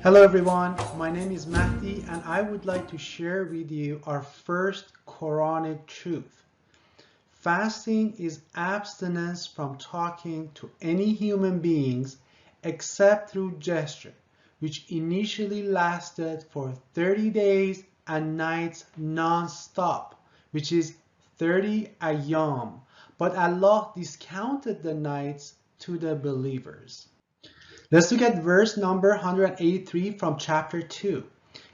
Hello everyone, my name is Mahdi and I would like to share with you our first Quranic truth. Fasting is abstinence from talking to any human beings except through gesture, which initially lasted for 30 days and nights non-stop, which is 30 ayyam. But Allah discounted the nights to the believers. Let's look at verse number 183 from chapter 2.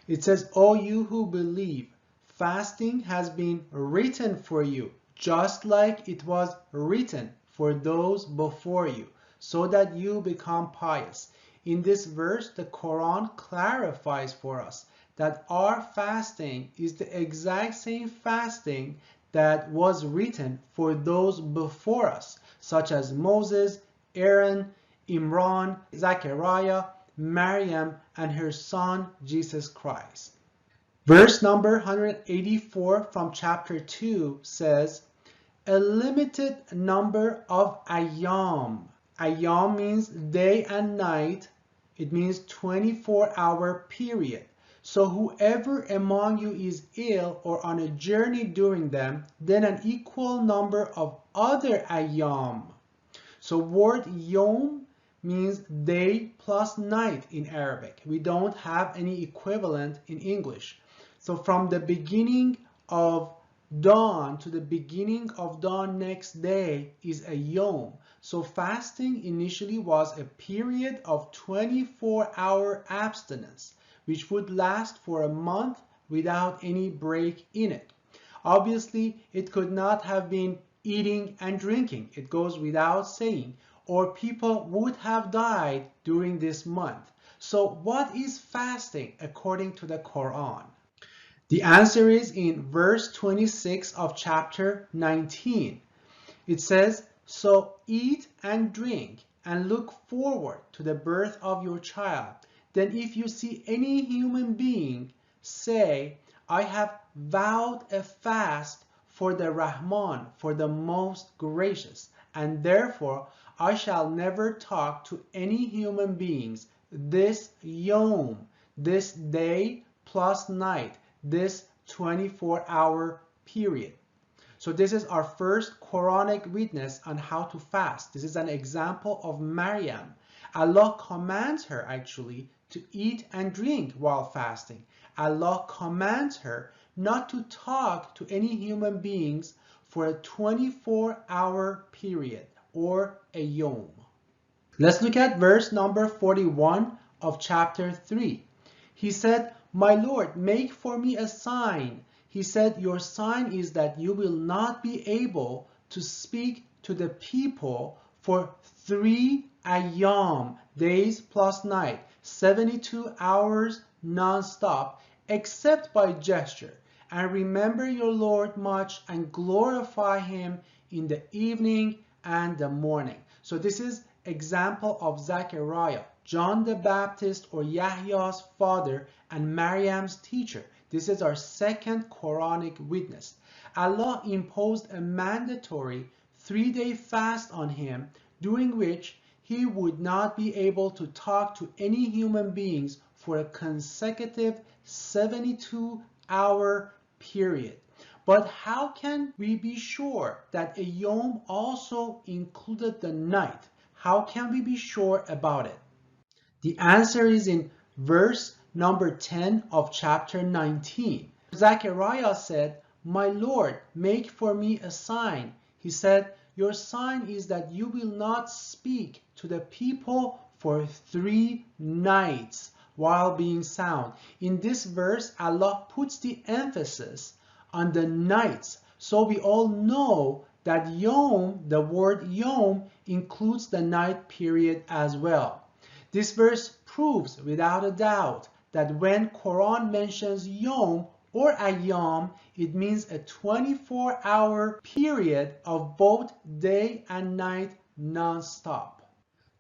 It says, O you who believe, fasting has been written for you, just like it was written for those before you, so that you become pious. In this verse, the Quran clarifies for us that our fasting is the exact same fasting that was written for those before us, such as Moses, Aaron, Imran, Zechariah, Maryam, and her son Jesus Christ. Verse number 184 from chapter 2 says, a limited number of ayyam. Ayyam means day and night. It means 24-hour period. So whoever among you is ill or on a journey during them, then an equal number of other ayyam. So word yom means day plus night in Arabic. We don't have any equivalent in English. So from the beginning of dawn to the beginning of dawn next day is a yom. So fasting initially was a period of 24-hour abstinence, which would last for a month without any break in it. Obviously, it could not have been eating and drinking. It goes without saying, or people would have died during this month. So what is fasting according to the Quran? The answer is in verse 26 of chapter 19. It says, so eat and drink and look forward to the birth of your child. Then if you see any human being, say, I have vowed a fast for the Rahman, for the most gracious, and therefore I shall never talk to any human beings this yom, this day plus night, this 24-hour period. So this is our first Quranic witness on how to fast. This is an example of Maryam. Allah commands her actually to eat and drink while fasting. Allah commands her not to talk to any human beings for a 24-hour period or a yom. Let's look at verse number 41 of chapter 3. He said, my Lord, make for me a sign. He said, your sign is that you will not be able to speak to the people for 3 ayyam, days plus night, 72 hours non-stop, except by gesture. And remember your Lord much and glorify him in the evening and the morning. So this is example of Zechariah, John the Baptist or Yahya's father and Maryam's teacher. This is our second Quranic witness. Allah imposed a mandatory 3-day fast on him, during which he would not be able to talk to any human beings for a consecutive 72-hour period. But how can we be sure that a yom also included the night? How can we be sure about it? The answer is in verse number 10 of chapter 19. Zechariah said, my Lord, make for me a sign. He said, your sign is that you will not speak to the people for 3 nights while being sound. In this verse, Allah puts the emphasis on the nights. So we all know that yom, the word yom, includes the night period as well. This verse proves without a doubt that when Quran mentions yom or ayyam, it means a 24-hour period of both day and night non-stop.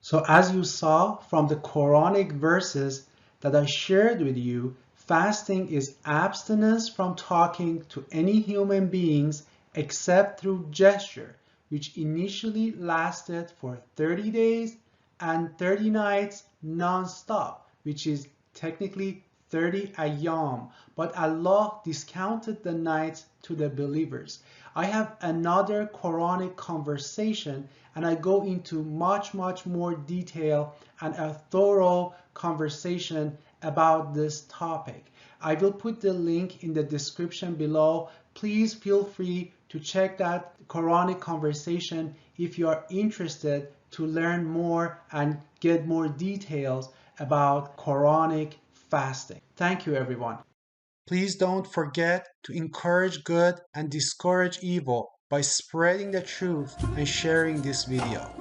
So as you saw from the Quranic verses that I shared with you, fasting is abstinence from talking to any human beings except through gesture, which initially lasted for 30 days and 30 nights non-stop, which is technically 30 ayyam, but Allah discounted the nights to the believers. I have another Quranic conversation and I go into much more detail and a thorough conversation about this topic. I will put the link in the description below. Please feel free to check that Quranic conversation if you are interested to learn more and get more details about Quranic fasting. Thank you, everyone. Please don't forget to encourage good and discourage evil by spreading the truth and sharing this video.